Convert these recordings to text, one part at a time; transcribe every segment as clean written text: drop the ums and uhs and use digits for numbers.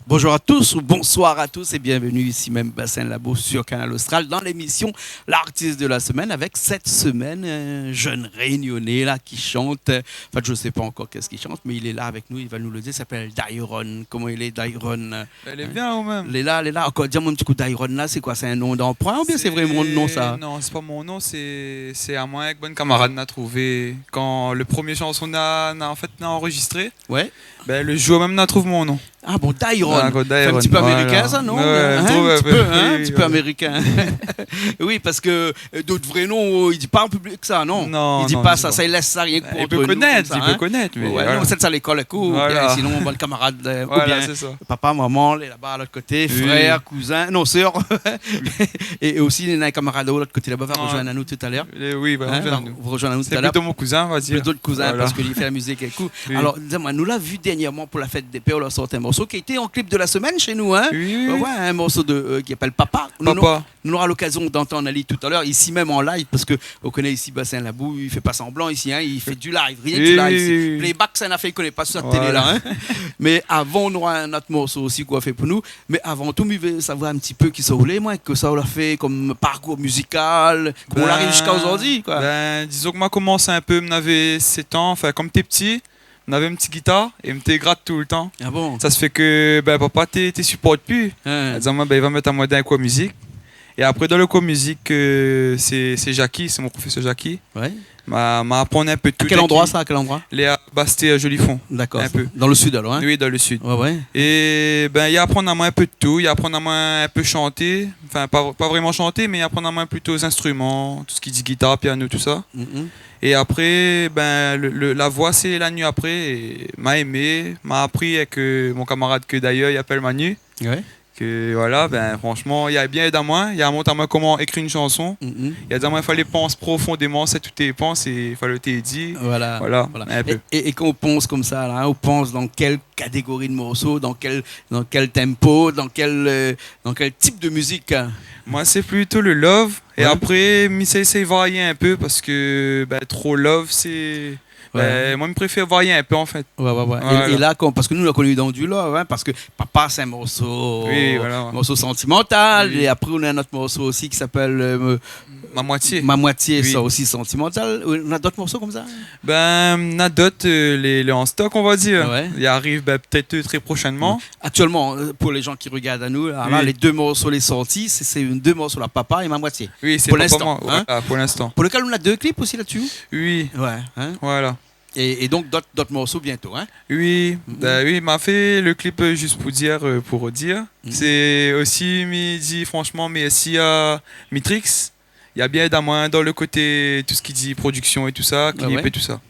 Bonjour à tous ou bonsoir à tous et bienvenue ici même Bassin Labo sur Canal Austral dans l'émission L'artiste de la semaine avec cette semaine un jeune réunionnais là qui chante. Enfin je ne sais pas encore qu'est-ce qu'il chante mais il est là avec nous, il va nous le dire, il s'appelle Dairon. Comment il est Dairon? Elle est bien ou même? Il est là. Encore dis-moi un petit coup Dairon là, c'est quoi? C'est un nom d'emprunt ou bien c'est vraiment mon nom ça? Non, c'est pas mon nom, c'est à moi avec bonne camarade n'a trouvé quand le premier chanson n'a enregistré. Ouais. Ben le jour même n'a trouvé mon nom. Ah bon, Dairon. C'est un petit peu américain ça, non? Un petit peu américain. Oui, parce que d'autres vrais noms, il dit pas en public ça, non? Non, il dit pas ça, ça, il laisse ça rien que pour il peut connaître, il peut connaître. Mais ouais, non, c'est ça l'école, cool. Voilà. Sinon, on va le camarade, voilà, ou bien c'est ça. papa, maman, les là-bas à l'autre côté, frère, cousin, non, sœur. Et aussi, il y a un camarade de l'autre côté là-bas, va rejoindre à nous tout à l'heure. Oui, vous rejoindre à nous tout à l'heure. C'est plutôt mon cousin, on va dire. Plutôt le cousin, parce qu'il fait la musique et cool. Alors, dis-moi, nous l'a vu dernièrement pour la fête des pères, on a sorti un morceau qui a été en clip de la semaine chez nous, hein? Oui. Ouais, un morceau qui s'appelle Papa. Nous aura l'occasion d'entendre Ali tout à l'heure, ici même en live, parce qu'on connaît ici Bassin Labou, il fait pas semblant ici, hein, il fait du live, rien que du live ici. Playback, ça n'a fait, il connaît pas sur la télé là. Hein. Mais avant, on aura un autre morceau aussi qu'on a fait pour nous. Mais avant tout, je veux savoir un petit peu qui ça voulait, moi, que ça a fait comme parcours musical, comment on arrive jusqu'à aujourd'hui, quoi. Disons que moi, commencé un peu, j'avais 7 ans, enfin, comme t'es petit. On avait une petite guitare et me gratte tout le temps. Ah bon? Ça se fait que papa t'es supporte plus. Il va mettre à moi dans quoi musique. Et après dans le cours musique c'est Jackie, c'est mon professeur Jackie. Ouais. M'a appris un peu tout. À quel endroit ça? À quel endroit? Les à Basté à Jolifond. D'accord. Un peu. Dans le sud alors, hein? Oui, dans le sud. Ouais. Et il apprend à moi un peu de tout, il apprend à moi un peu chanter, enfin pas vraiment chanter mais il apprend à moi plutôt aux instruments, tout ce qui dit guitare, piano, tout ça. Et après, la voix, c'est la nuit après. Et m'a aimé, m'a appris avec mon camarade que d'ailleurs, il appelle Manu. Ouais. Que voilà, franchement, il y a bien aidé à moi. Il y a montré à moi comment écrire une chanson. Il y a dit à moi, il fallait penser profondément, c'est toutes tes pensées, et il fallait te dire. Voilà. Un peu. Et quand on pense comme ça, là, on pense dans quelle catégorie de morceaux, dans quel tempo, dans quel type de musique? Moi, c'est plutôt le love. Et après, c'est varier un peu parce que trop love, c'est. Moi, je préfère varier un peu en fait. Ouais. Voilà. Et là, parce que nous, on l'a connu dans du love, hein, parce que Papa, c'est un morceau, morceau sentimental. Et après, on a un autre morceau aussi qui s'appelle Ma moitié. Ma moitié, ça aussi sentimental. On a d'autres morceaux comme ça? On a d'autres, les en stock, on va dire. Ouais. Il arrive peut-être très prochainement. Actuellement, pour les gens qui regardent à nous, là, les 2 morceaux les sortis, c'est 2 morceaux là, Papa et Ma moitié. Oui, c'est pour l'instant. Hein? Voilà, pour l'instant. Pour lequel on a 2 clips aussi là-dessus? Oui. Ouais. Hein? Voilà. Et donc d'autres morceaux bientôt, hein? Oui, il m'a fait le clip juste pour dire. C'est aussi, dit franchement, merci à Mitrix. Il y a bien d'amour dans le côté, tout ce qui dit production et tout ça, clip et tout ça.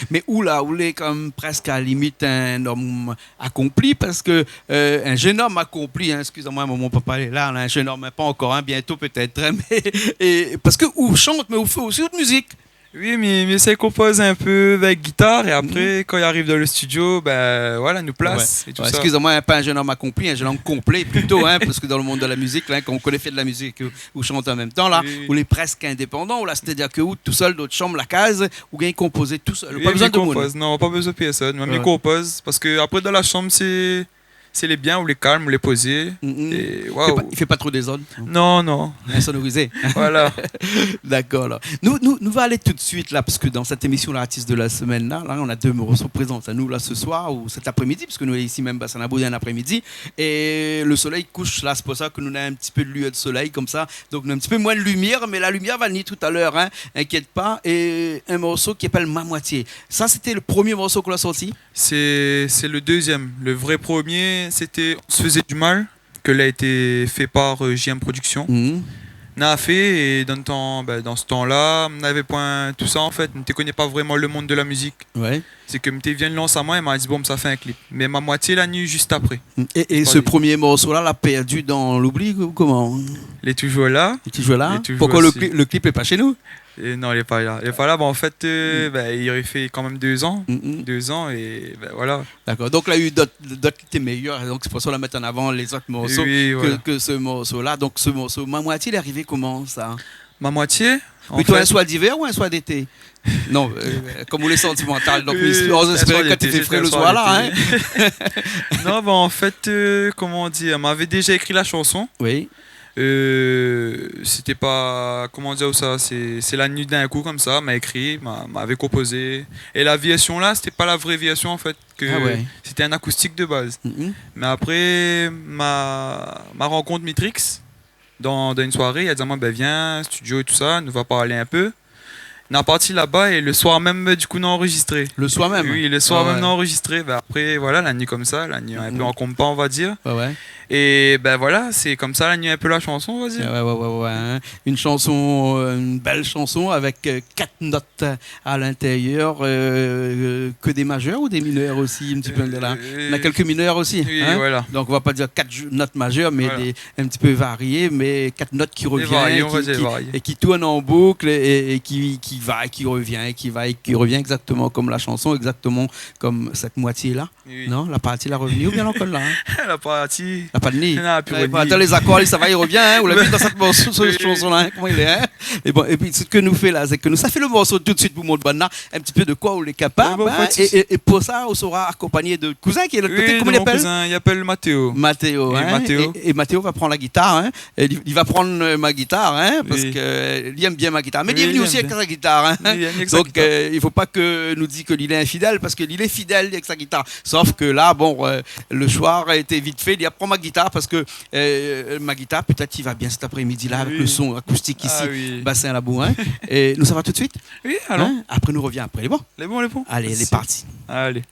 Mais où est comme presque à la limite un homme accompli, parce que un jeune homme accompli, hein, excusez-moi, mon papa est là, un jeune homme, pas encore, hein, bientôt peut-être, hein, mais parce que où chante, mais où fait aussi autre musique. Oui, mais ça compose un peu avec guitare et après, quand il arrive dans le studio, nous place. Et tout ça. Excusez-moi, pas un jeune homme accompli, un jeune homme complet plutôt, hein, parce que dans le monde de la musique, là, quand on connaît fait de la musique ou chante en même temps, là, on est presque indépendant, ou là, c'est-à-dire que tout seul, d'autres chambres, la case, ou bien composer tout seul. Pas besoin de monde. Non, pas besoin de personne. Moi, je compose parce que après dans la chambre, c'est les biens ou les calmes ou les posés. Et, il fait pas trop désordre. Non. Insonorisé. Voilà. D'accord. Là. Nous allons aller tout de suite là, parce que dans cette émission l'artiste de la semaine là, on a 2 morceaux présents à nous là ce soir ou cet après-midi, parce que nous ici même Bassin Labo un après-midi et le soleil couche là, c'est pour ça que nous avons un petit peu de lueur de soleil comme ça, donc nous avons un petit peu moins de lumière, mais la lumière va venir tout à l'heure, hein, inquiète pas. Et un morceau qui s'appelle Ma moitié. Ça c'était le premier morceau qu'on a sorti. C'est le deuxième, le vrai premier. C'était On se faisait du mal, que l'a été fait par JM Productions. On a fait et dans ce temps-là, on n'avait point tout ça en fait. On ne connaît pas vraiment le monde de la musique. Ouais. C'est que je viens de lancer à moi et m'a dit ça fait un clip. Mais Ma moitié la nuit juste après. Et ce premier morceau-là l'a perdu dans l'oubli ou comment? Il est toujours là. Pourquoi le clip est pas chez nous? Et non, il est pas là. Il est pas là. En fait, il aurait fait quand même 2 ans. 2 ans et voilà. D'accord. Donc là, il y a eu d'autres qui étaient meilleurs. Donc c'est pour ça qu'on mettre en avant les autres morceaux que ce morceau-là. Donc ce morceau, Ma moitié, il est arrivé comment ça? Ma moitié. Plutôt un soir d'hiver ou un soir d'été? Non, comme vous les sentimental. Donc on espère que tu fais frais le soir là. Non, en fait, comment dire, elle m'avait déjà écrit la chanson. Oui. C'était pas, comment dire ça, c'est la nuit d'un coup comme ça, m'a écrit, m'avait composé. Et la version là, c'était pas la vraie version en fait, c'était un acoustique de base. Mais après ma rencontre Mitrix dans une soirée, il a dit à moi viens studio et tout ça, nous va parler un peu. On est parti là-bas et le soir même du coup on a enregistré. Le soir même. Oui, le soir même on a enregistré. Après voilà, la nuit comme ça, la nuit un peu en compas on va dire. Ouais. Et voilà, c'est comme ça la nuit un peu la chanson, on va dire. Ouais. Une chanson, une belle chanson avec 4 notes à l'intérieur, que des majeurs ou des mineurs aussi, un petit peu là. On a quelques mineurs aussi. Oui, voilà. Donc on va pas dire 4 notes majeures, mais un petit peu variées, mais 4 notes qui reviennent et qui tournent en boucle et qui va et qui revient exactement comme la chanson, exactement comme cette moitié-là. Oui. Non, la partie la revenue ou bien encore là. La partie. La pas de nid. Attends, les accords, ça va, il revient. Vous l'avez vu dans cette chanson-là, comment il est. Et puis ce que nous fait là, c'est que ça fait le morceau tout de suite pour montrer un petit peu de quoi on est capable. Et pour ça, on sera accompagné de cousin qui est de l'autre côté. Comment il appelle? Il appelle Mathéo. Et Mathéo va prendre la guitare. Il va prendre ma guitare parce qu'il aime bien ma guitare. Mais il est venu aussi avec sa guitare. Donc il ne faut pas que nous dise que l'il est infidèle parce que l'il est fidèle avec sa guitare. Sauf que là, le choix a été vite fait. Il prend ma guitare parce que ma guitare, peut-être, il va bien cet après-midi-là avec le son acoustique ici, Bassin à la boue. Et nous, ça va tout de suite? Oui, alors. Après, nous revient après. Les bons? Les bons. Allez, merci. C'est parti. Allez.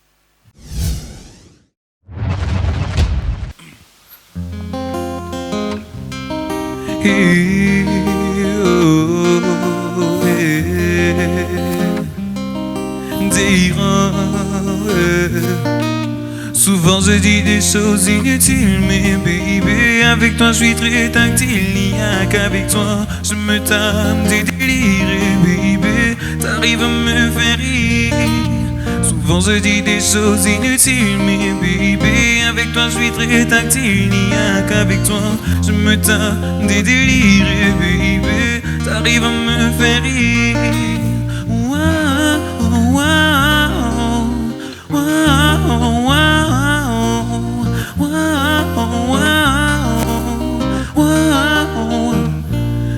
Souvent je dis des choses inutiles, mais baby, avec toi je suis très tactile. Il n'y a qu'avec toi je me tape des délires, baby, t'arrives à me faire rire. Souvent je dis des choses inutiles, mais baby, avec toi je suis très tactile. Il n'y a qu'avec toi je me tape des délires, baby, t'arrives à me faire rire.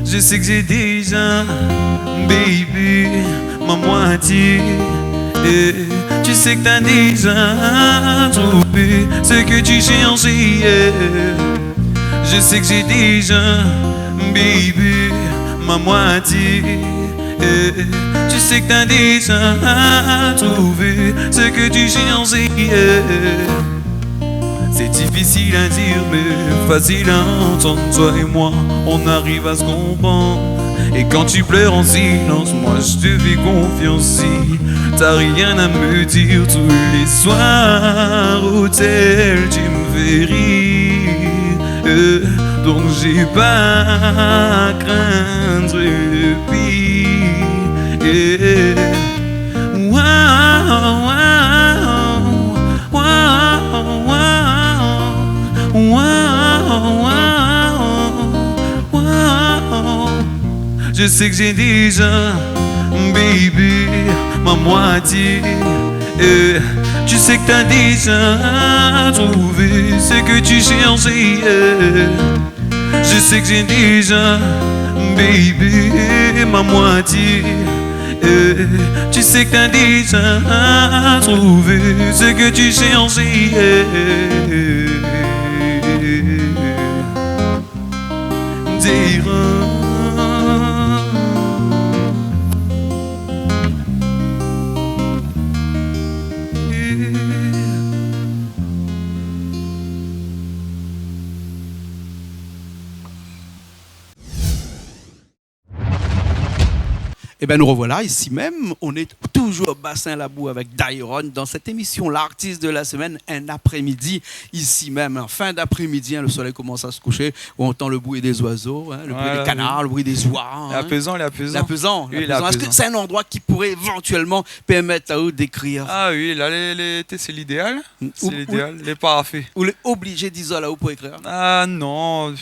Je sais que j'ai déjà, baby, ma moitié. Et tu sais que t'as déjà trouvé ce que tu cherchais. Je sais que j'ai déjà, baby, ma moitié. Et tu sais que t'as déjà trouvé ce que tu cherchais. C'est difficile à dire mais facile à entendre. Toi et moi, on arrive à se comprendre. Et quand tu pleures en silence, moi je te fais confiance. Si t'as rien à me dire, tous les soirs au tel tu me fais rire. Donc j'ai pas à craindre le pire. Je sais que j'ai déjà, baby, ma moitié. Tu sais que t'as déjà trouvé ce que tu cherchais. Je sais que j'ai déjà, baby, ma moitié. Tu sais que t'as déjà trouvé ce que tu cherchais. Et bien nous revoilà ici même, on est toujours Bassin Labou avec Dairon dans cette émission l'artiste de la semaine, un après-midi ici même, en fin d'après-midi, le soleil commence à se coucher, on entend le bruit des oiseaux, le bruit des canards, le bruit des oies. L'apaisant. Est-ce que c'est un endroit qui pourrait éventuellement permettre à eux d'écrire? Ah oui, là c'est l'idéal, les parfaits. Ou les obligés d'isoler pour écrire? Ah non.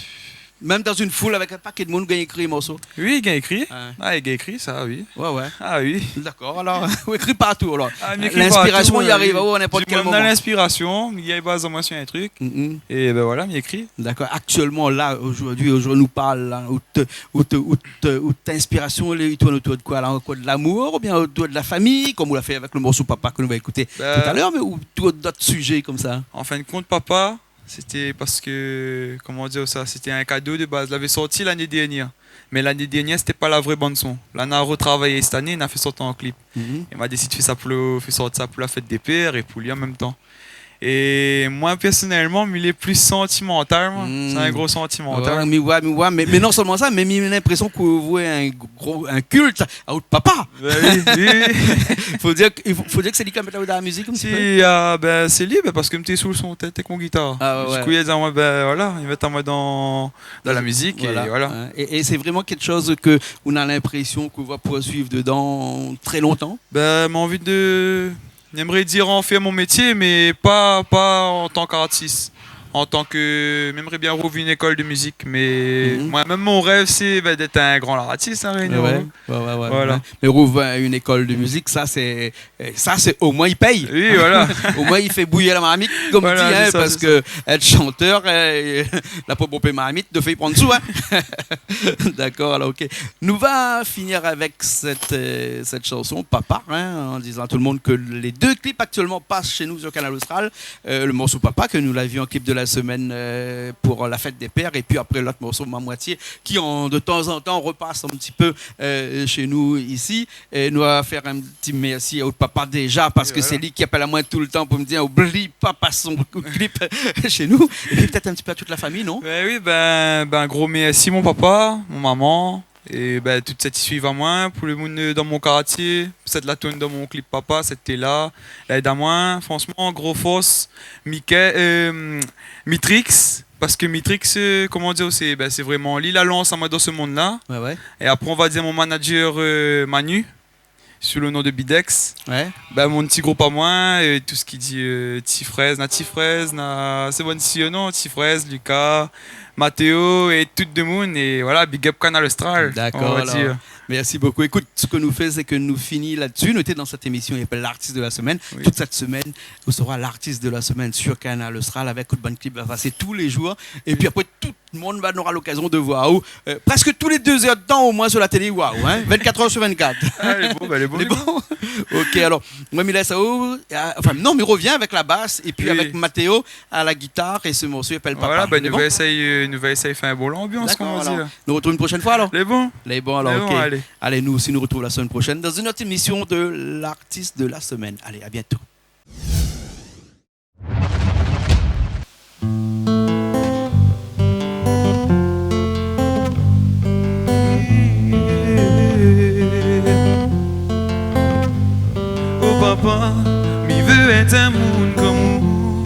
Même dans une foule avec un paquet de monde qui a écrit un morceau? Oui, il a écrit. Ah, il a écrit ça, oui. Ouais. Ah oui. D'accord, alors, on écrit partout. Alors. L'inspiration, il arrive à n'importe quel moment. Dans l'inspiration, il y a base en moi sur un truc. Et ben voilà, il écrit. D'accord. Actuellement, là, aujourd'hui, nous parle, là, où t'inspiration, il tourne autour de quoi? Là, autour de l'amour ou bien autour de la famille, comme on l'a fait avec le morceau Papa que nous va écouter tout à l'heure, mais ou autour d'autres sujets comme ça? En fin de compte, Papa, c'était parce que, comment dire ça, c'était un cadeau de base. Il l'avait sorti l'année dernière. Mais l'année dernière, c'était pas la vraie bande-son. Là, on a retravaillé cette année, on a fait sortir en clip. Il m'a décidé de faire sortir ça pour la fête des pères et pour lui en même temps. Et moi, personnellement, il est plus sentimental. C'est un gros sentimental. Mais non seulement ça, mais il a l'impression que vous voyez un culte à votre papa. Oui. faut dire que c'est lui qui a mis la musique comme ça. C'est lui, parce que je suis sous son tête avec mon guitare. Du coup, il dit, voilà, il met en mode dans la musique. Voilà. Et c'est vraiment quelque chose que on a l'impression qu'on va poursuivre dedans très longtemps. J'ai envie de... J'aimerais dire en faire mon métier, mais pas en tant qu'artiste. En tant que... J'aimerais bien rouvrir une école de musique, mais moi-même, mon rêve, c'est d'être un grand artiste à Réunion. Voilà. Mais rouvrir une école de musique, ça, c'est au moins, il paye. Oui, voilà. Au moins, il fait bouillir la marmite, comme dit, parce que être chanteur, la propre marmite, de fait prendre sous. D'accord, alors, ok. Nous va finir avec cette chanson, Papa, en disant à tout le monde que les 2 clips actuellement passent chez nous sur Canal Austral. Le morceau Papa, que nous l'avions en clip de la semaine pour la fête des pères, et puis après l'autre morceau Ma Moitié qui de temps en temps repasse un petit peu chez nous ici, et nous allons faire un petit merci au papa déjà parce que c'est lui qui appelle à moi tout le temps pour me dire oublie pas son clip chez nous, et puis peut-être un petit peu à toute la famille, non? Oui, un gros merci mon papa, mon maman et toute cette suive à moi pour le monde dans mon quartier, cette la tourne dans mon clip Papa, c'était là l'aide à moi, franchement gros force Mitrix, parce que Mitrix, comment dire, c'est vraiment lui la lance à moi dans ce monde-là. Et après, on va dire mon manager Manu, sous le nom de Bidex. Mon petit groupe à moi, tout ce qui dit Tifraise, c'est bon ici, non, Tifraise, Lucas, Mathéo et tout le monde. Et voilà, Big Up Canal Austral. D'accord. Merci beaucoup. Écoute, ce que nous faisons, c'est que nous finissons là-dessus. Nous étions dans cette émission qui s'appelle l'artiste de la semaine. Toute cette semaine, vous serez l'artiste de la semaine sur Canal Austral avec un bon clip va passer tous les jours. Et puis après, tout le monde aura l'occasion de voir presque tous les 2 heures de temps au moins sur la télé. Waouh, 24 heures sur 24. Elle est bon. Ok, alors, moi, il laisse mais revient avec la basse et puis avec Mathéo à la guitare et ce morceau s'appelle Papa. Voilà, nous va essayer de faire un bon ambiance, comme on dit. Nous retrouvons une prochaine fois alors. Les bons, alors, ok. Allez, nous aussi, nous retrouvons la semaine prochaine dans une autre émission de l'artiste de la semaine. Allez, à bientôt. Oh papa, mi veut être un monde comme vous.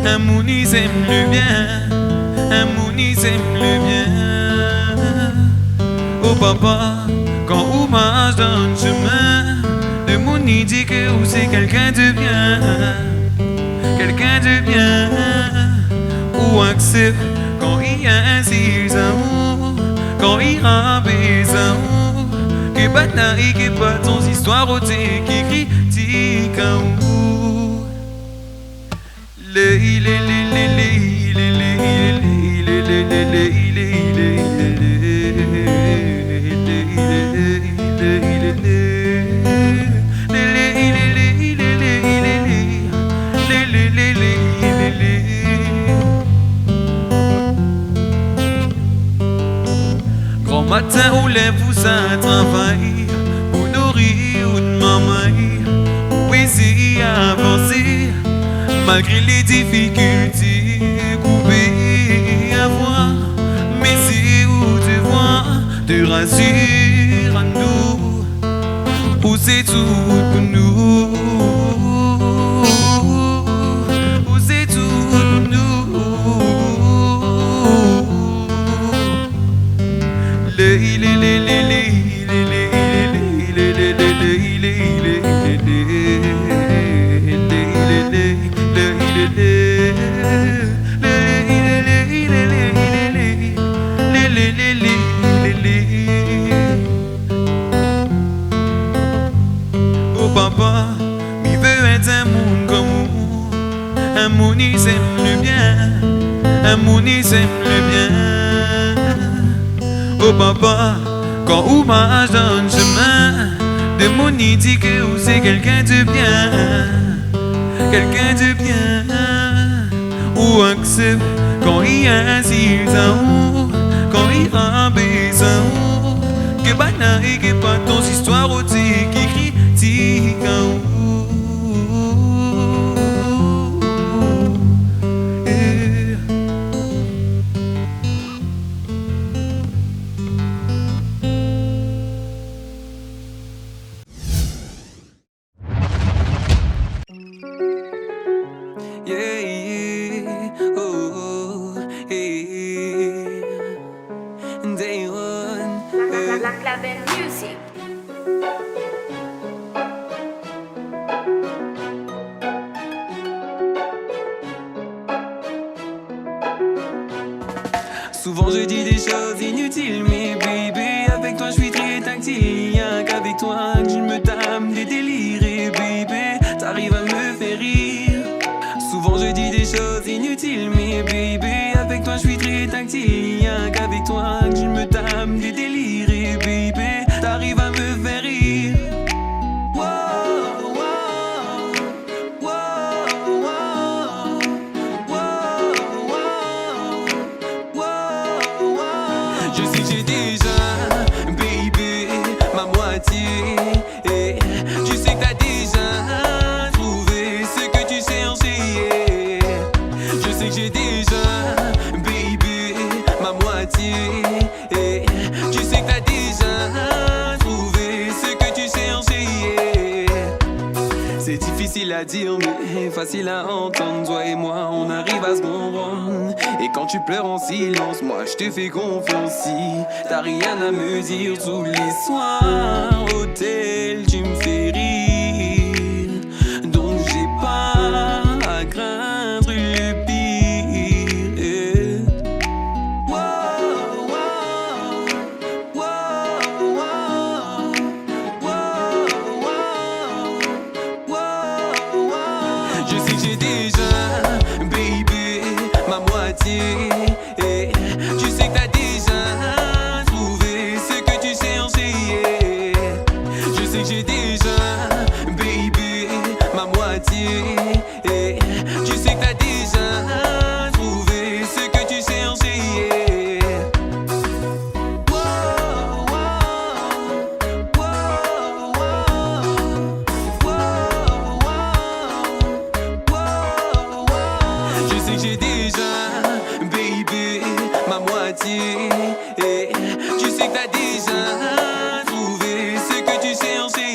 Un monde qui aime le bien. Un monde qui aime le bien. Oh papa, quand on marche dans le chemin, le monde dit que vous c'est quelqu'un de bien. Quelqu'un de bien. Ou accepte quand il y a un amour, quand il rabaisse amour, que bataille, que pas ton histoire au thé, qui critique amour. Grand matin, on lève vous à travail, pour nourrir ou de maman, ou essayer à avancer, malgré les difficultés, couper à voir, mais c'est où te voir, te rassure à nous, ou c'est tout pour nous. C'est tout pour nous. Oh papa, mi veut être un monde comme vous. Un monde qui s'aime le bien. Un monde qui s'aime le bien. Oh papa, quand vous marchez dans le chemin, de mon dit que vous c'est quelqu'un de bien. Quelqu'un de bien. Ou accepte quand il insiste en vous, quand il rabaisse en vous, que banal et que pas ton histoire au qui critique en vous. Yeah, yeah, oh, yeah. Day one, La belle musique. souvent je dis des choses inutiles, mais baby, avec toi je suis très tactile. Y'a qu'avec toi que je me tape des délires, et baby, t'arrives à me faire rire. Souvent je dis des choses inutiles, mais baby, avec toi je suis très tactile. Y'a qu'avec toi que je me tape des délires, et baby, t'arrives à me faire rire. Je sais que j'ai déjà, baby, ma moitié. Et tu sais que t'as déjà trouvé ce que tu cherchais. Je sais que j'ai déjà, baby, ma moitié. Et tu sais que t'as déjà trouvé ce que tu cherchais. C'est difficile à dire mais facile à entendre. Toi et moi on arrive à se comprendre. Et quand tu pleures en silence, moi je te fais confiance. Si t'as rien à me dire, tous les soirs hôtel tu me fais rire. Donc j'ai pas à craindre le pire. Je sais que j'ai déjà, baby, ma moitié. Et tu sais que t'as déjà trouvé ce que tu cherchais. Je sais que j'ai déjà, baby, ma moitié. Et tu sais que t'as déjà trouvé ce que tu cherchais. Je sais que j'ai déjà, baby, ma moitié. Et tu sais que t'as déjà trouvé ce que tu cherchais.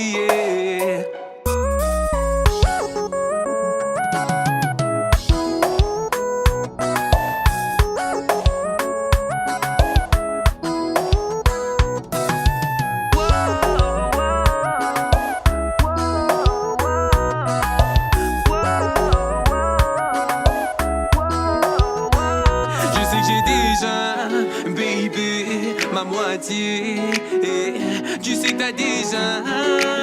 Je sais que j'ai déjà, baby, ma moitié. Et tu sais que t'as déjà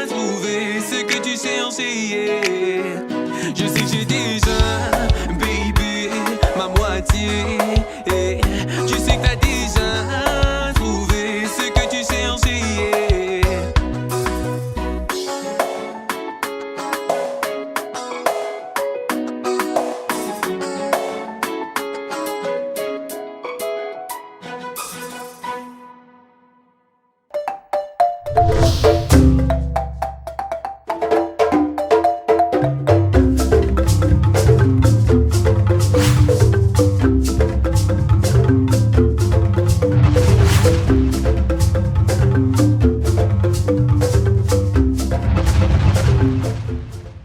trouvé ce que tu cherchais. Je sais que j'ai déjà, baby, ma moitié. Et tu sais que t'as déjà trouvé ce que tu cherchais.